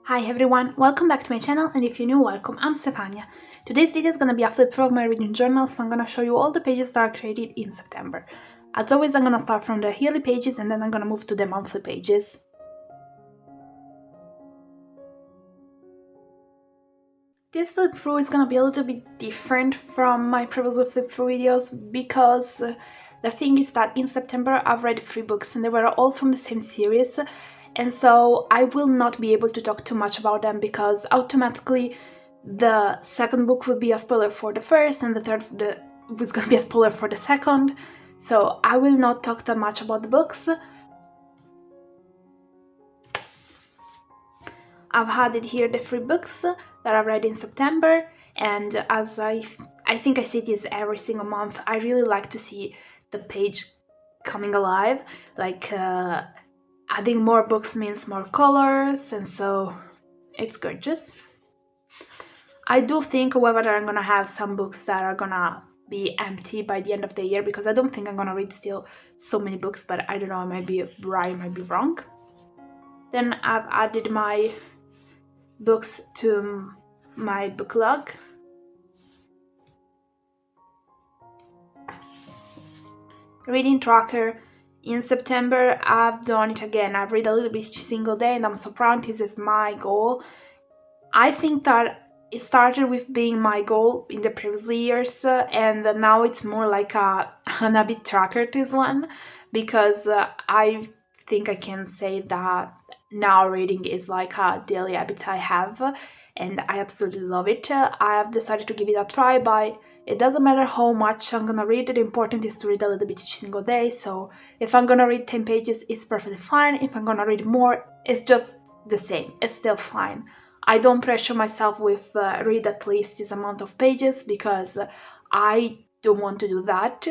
Hi everyone, welcome back to my channel, and if you're new, welcome, I'm Stefania. Today's video is gonna be a flip through of my reading journal, so I'm gonna show you all the pages that are created in September. As always, I'm gonna start from the yearly pages and then I'm gonna move to the monthly pages. This flip through is gonna be a little bit different from my previous flip through videos because the thing is that in September I've read 3 books and they were all from the same series. And so I will not be able to talk too much about them because automatically the second book will be a spoiler for the first and the third was going to be a spoiler for the second. So I will not talk that much about the books. I've had it here, the 3 books that I read in September, and as I think I say this every single month, I really like to see the page coming alive, like adding more books means more colors, and so it's gorgeous. I do think, however, that I'm gonna have some books that are gonna be empty by the end of the year because I don't think I'm gonna read still so many books, but I don't know, I might be right, I might be wrong. Then I've added my books to my book log. Reading tracker. In September, I've done it again. I've read a little bit each single day and I'm so proud. This is my goal. I think that it started with being my goal in the previous years and now it's more like an habit tracker, this one, because I think I can say that now reading is like a daily habit I have and I absolutely love it. I have decided to give it a try by it doesn't matter how much I'm gonna read, the important is to read a little bit each single day, so if I'm gonna read 10 pages, it's perfectly fine. If I'm gonna read more, it's just the same, it's still fine. I don't pressure myself with read at least this amount of pages because I don't want to do that.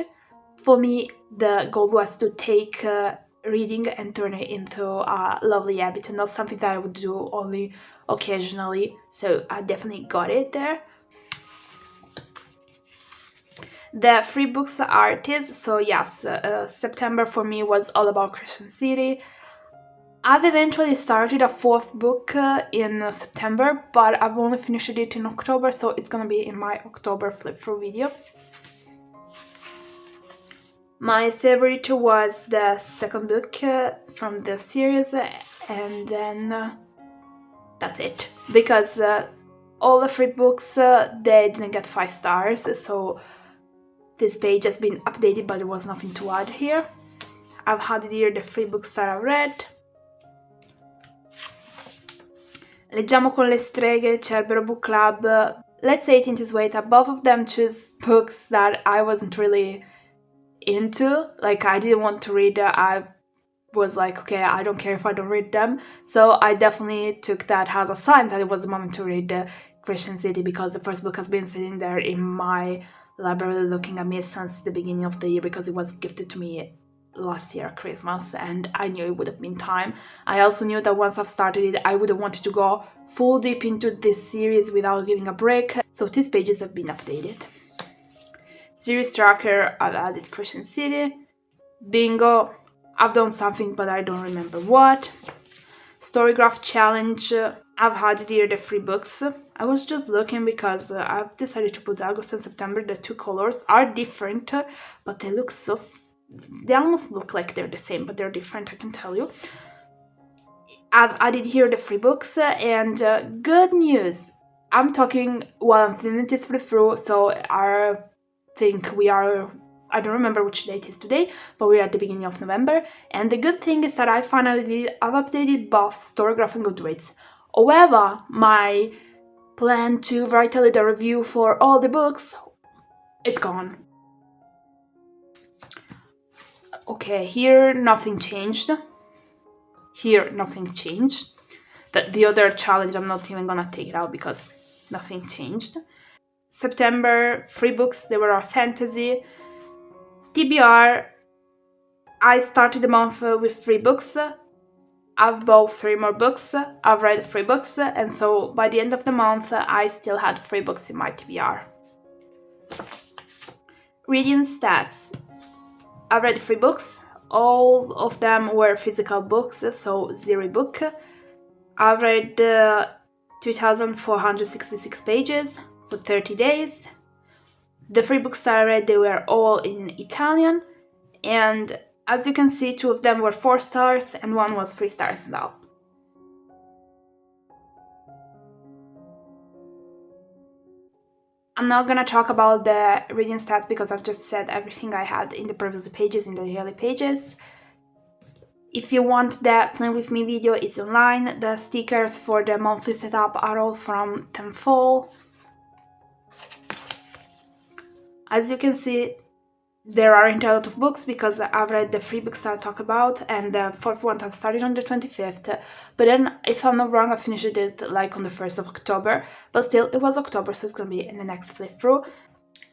For me, the goal was to take reading and turn it into a lovely habit and not something that I would do only occasionally, so I definitely got it there. The 3 books are this, so yes, September for me was all about Crescent City. I've eventually started a 4th book in September, but I've only finished it in October, so it's gonna be in my October flip through video. My favorite was the second book from the series, and then that's it, because all the 3 books they didn't get 5 stars, so this page has been updated, but there was nothing to add here. I've had here the 3 books that I read. Leggiamo con le streghe, Cerbero Book Club. Let's say it in this way, that both of them choose books that I wasn't really into. Like, I didn't want to read, I was like, okay, I don't care if I don't read them. So I definitely took that as a sign that it was the moment to read Crescent City, because the first book has been sitting there in my library looking at me since the beginning of the year because it was gifted to me last year at Christmas and I knew it would have been time. I also knew that once I've started it I wouldn't want to go full deep into this series without giving a break, so these pages have been updated. Series tracker, I've added Crescent City. Bingo, I've done something but I don't remember what. Storygraph challenge, I've had here the 3 books. I was just looking because I've decided to put August and September. The 2 colors are different, but they look so... they almost look like they're the same, but they're different, I can tell you. I've added here the 3 books, and good news! I'm talking while I'm filming this through, so I think we are... I don't remember which date it is today, but we're at the beginning of November, and the good thing is that I've updated both Storygraph and Goodreads. However, my plan to write a little review for all the books, it's gone. Okay, here nothing changed. Here nothing changed. The other challenge, I'm not even gonna take it out because nothing changed. September, 3 books, they were all fantasy. TBR, I started the month with 3 books. I've bought 3 more books, I've read 3 books, and so by the end of the month I still had 3 books in my TBR. Reading stats. I read 3 books, all of them were physical books, so 0 book. I read 2,466 pages for 30 days. The 3 books that I read, they were all in Italian, and as you can see, 2 of them were 4 stars and 1 was 3 stars and a half. I'm not gonna talk about the reading stats because I've just said everything I had in the previous pages, in the daily pages. If you want the Plan With Me video, it's online. The stickers for the monthly setup are all from Tenfold. As you can see, there aren't a lot of books because I've read the 3 books I'll talk about, and the 4th one that started on the 25th. But then, if I'm not wrong, I finished it like on the 1st of October. But still, it was October, so it's gonna be in the next playthrough.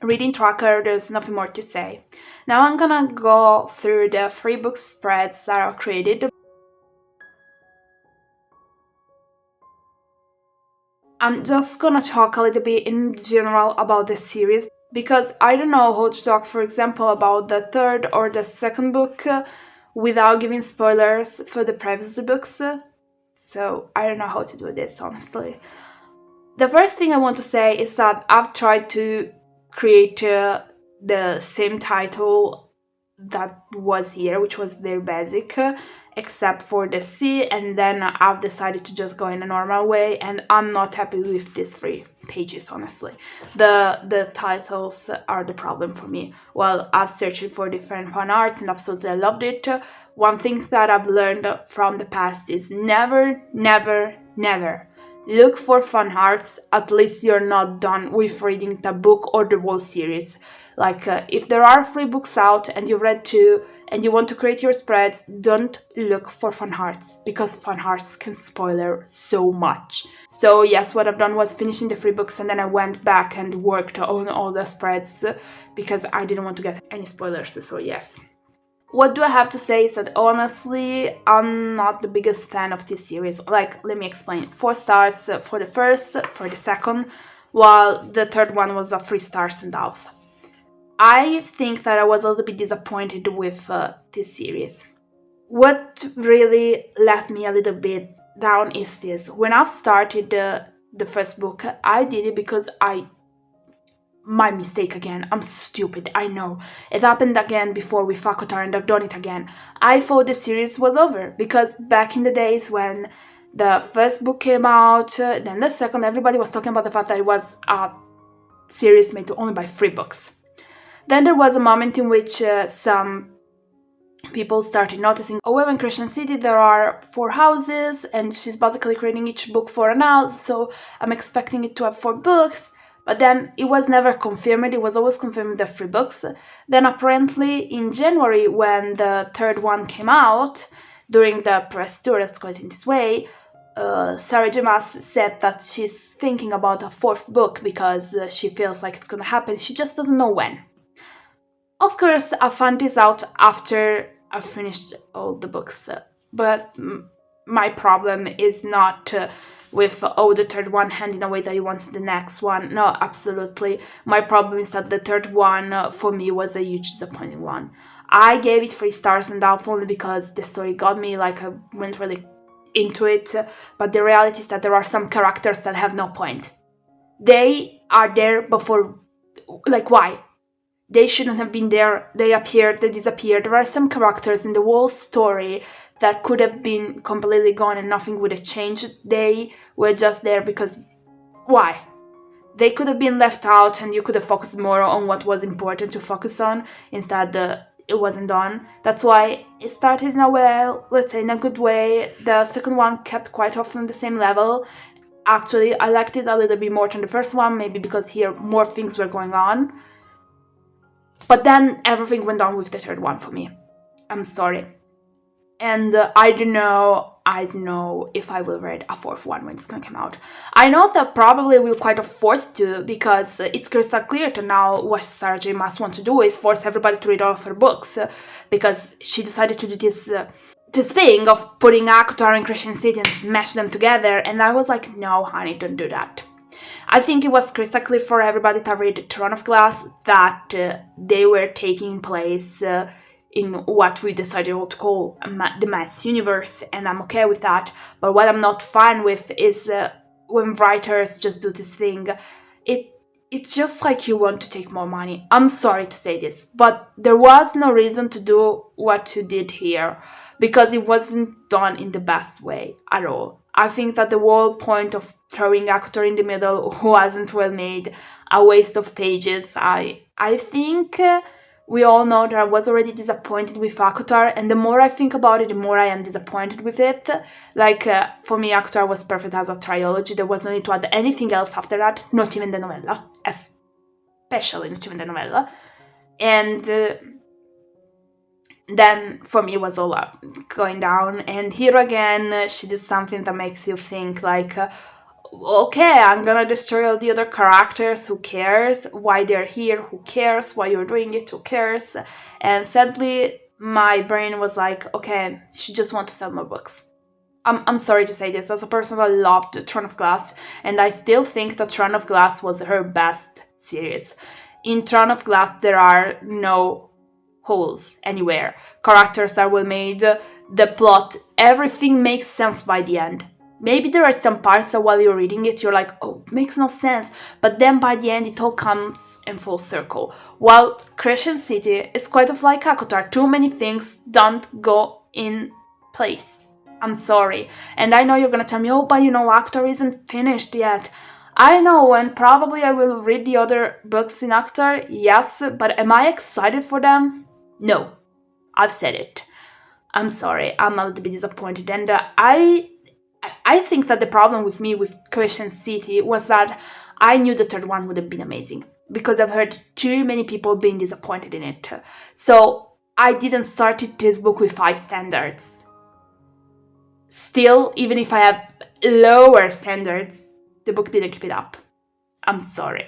Reading tracker, there's nothing more to say. Now I'm gonna go through the 3 book spreads that are created. I'm just gonna talk a little bit in general about the series, because I don't know how to talk, for example, about the 3rd or the 2nd book without giving spoilers for the previous books. So I don't know how to do this, honestly. The first thing I want to say is that I've tried to create the same title that was here, which was very basic, except for the C, and then I've decided to just go in a normal way, and I'm not happy with these 3 pages, honestly. The titles are the problem for me. Well, I've searched for different fan arts and absolutely loved it. One thing that I've learned from the past is never look for fan arts. At least you're not done with reading the book or the whole series. Like, if there are 3 books out and you've read 2 and you want to create your spreads, don't look for fan arts, because fan arts can spoiler so much. So yes, what I've done was finishing the 3 books, and then I went back and worked on all the spreads because I didn't want to get any spoilers, so yes. What do I have to say is that honestly, I'm not the biggest fan of this series. Like, let me explain. 4 stars for the 1st, for the 2nd, while the 3rd one was a 3 stars and a half. I think that I was a little bit disappointed with this series. What really left me a little bit down is this. When I started the 1st book, I did it because my mistake again. I'm stupid, I know. It happened again before with Fakotar, and I've done it again. I thought the series was over, because back in the days when the 1st book came out, then the 2nd, everybody was talking about the fact that it was a series made only by 3 books. Then there was a moment in which some people started noticing, oh well, in Crescent City there are 4 houses, and she's basically creating each book for an house, so I'm expecting it to have 4 books. But then it was never confirmed, it was always confirmed the 3 books. Then apparently in January, when the 3rd one came out, during the press tour, let's call it in this way, Sarah J. Maas said that she's thinking about a 4th book because she feels like it's gonna happen, she just doesn't know when. Of course, I found this out after I finished all the books, but my problem is not with, oh, the 3rd one handing away that he wants the next one. No, absolutely. My problem is that the 3rd one, for me, was a huge disappointing one. I gave it 3 stars and a half only because the story got me, like, I went really into it, but the reality is that there are some characters that have no point. They are there before, like, why? They shouldn't have been there, they appeared, they disappeared. There are some characters in the whole story that could have been completely gone and nothing would have changed. They were just there because, why? They could have been left out and you could have focused more on what was important to focus on. Instead, it wasn't done. That's why it started in a well, let's say in a good way. The 2nd one kept quite often the same level. Actually, I liked it a little bit more than the 1st one, maybe because here more things were going on. But then everything went on with the 3rd one for me. I'm sorry. And I don't know if I will read a 4th one when it's gonna come out. I know that probably we'll quite have forced to, because it's crystal clear to now what Sarah J. Maas wants to do is force everybody to read all of her books, because she decided to do this thing of putting Akatar and Crescent City and smash them together, and I was like, no honey, don't do that. I think it was crystal clear for everybody that read Throne of Glass that they were taking place in what we decided to call the mass universe, and I'm okay with that. But what I'm not fine with is when writers just do this thing. It's just like you want to take more money. I'm sorry to say this, but there was no reason to do what you did here, because it wasn't done in the best way at all. I think that the whole point of throwing actor in the middle wasn't well made, a waste of pages. I think we all know that I was already disappointed with Akatar, and the more I think about it, the more I am disappointed with it. Like, for me, Akatar was perfect as a trilogy. There was no need to add anything else after that, not even the novella, especially not even the novella. And then, for me, it was all up, going down. And here again, she did something that makes you think, like, okay, I'm gonna destroy all the other characters, who cares? Why they're here, who cares? Why you're doing it, who cares? And sadly, my brain was like, okay, she just wants to sell more books. I'm sorry to say this, as a person that loved Throne of Glass, and I still think that Throne of Glass was her best series. In Throne of Glass, there are no holes anywhere. Characters are well made, the plot, everything makes sense by the end. Maybe there are some parts that while you're reading it, you're like, oh, makes no sense. But then by the end, it all comes in full circle. While Crescent City is quite of like Akatar. Too many things don't go in place. I'm sorry. And I know you're gonna tell me, oh, but you know, Akatar isn't finished yet. I know, and probably I will read the other books in Akatar, yes, but am I excited for them? No. I've said it. I'm sorry, I'm a little bit disappointed. And I think that the problem with me with Crescent City was that I knew the third one would have been amazing, because I've heard too many people being disappointed in it. So I didn't start this book with high standards. Still, even if I have lower standards, the book didn't keep it up. I'm sorry.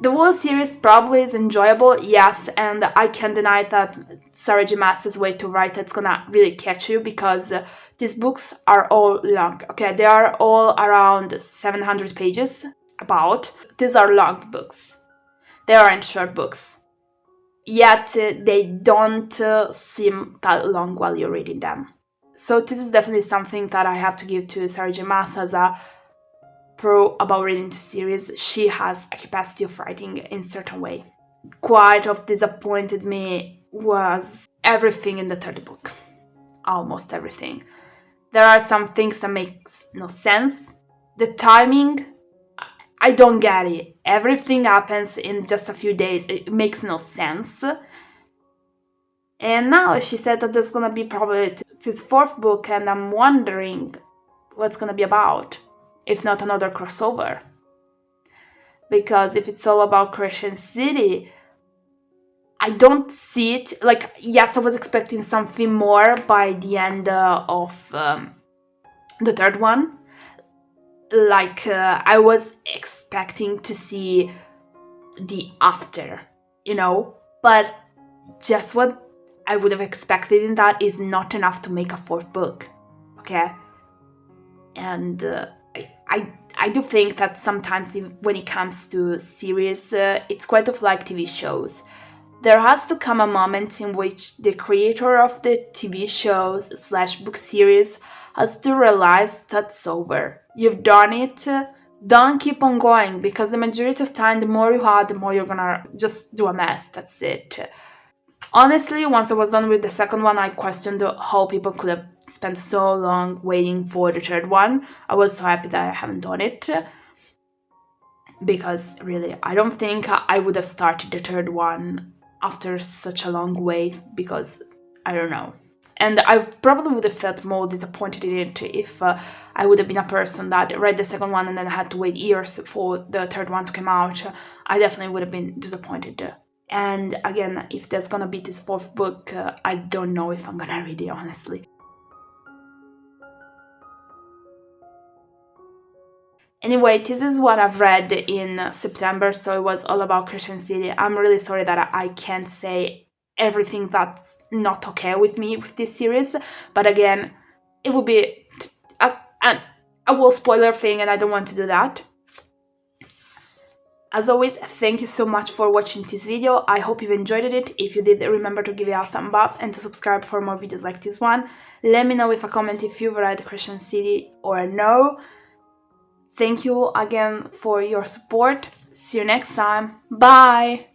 The whole series probably is enjoyable, yes, and I can't deny that Sarah J. Maas's way to write it's gonna really catch you, because these books are all long, okay? They are all around 700 pages, about. These are long books. They aren't short books. Yet they don't seem that long while you're reading them. So this is definitely something that I have to give to Sarah J. Maas as a pro about reading the series. She has a capacity of writing in a certain way. Quite of disappointed me was everything in the third book. Almost everything. There are some things that makes no sense. The timing, I don't get it. Everything happens in just a few days. It makes no sense. And now she said that there's gonna be probably this fourth book, and I'm wondering what's gonna be about. If not another crossover. Because if it's all about Crescent City, I don't see it. Like, yes, I was expecting something more by the end of the third one. Like, I was expecting to see the after, you know? But just what I would have expected in that is not enough to make a fourth book, okay? And I do think that sometimes when it comes to series, it's quite of like TV shows. There has to come a moment in which the creator of the TV shows / book series has to realize that's over. You've done it, don't keep on going, because the majority of time, the more you have, the more you're gonna just do a mess, that's it. Honestly, once I was done with the second one, I questioned how people could have spent so long waiting for the third one. I was so happy that I haven't done it. Because really, I don't think I would have started the third one after such a long wait, because I don't know. And I probably would have felt more disappointed in it if I would have been a person that read the second one and then had to wait years for the third one to come out. I definitely would have been disappointed. And again, if there's gonna be this fourth book, I don't know if I'm gonna read it, honestly. Anyway, this is what I've read in September, so it was all about Crescent City. I'm really sorry that I can't say everything that's not okay with me with this series, but again, it would be a whole spoiler thing, and I don't want to do that. As always, thank you so much for watching this video. I hope you've enjoyed it. If you did, remember to give it a thumb up and to subscribe for more videos like this one. Let me know with a comment if you've read Crescent City or no. Thank you again for your support. See you next time. Bye!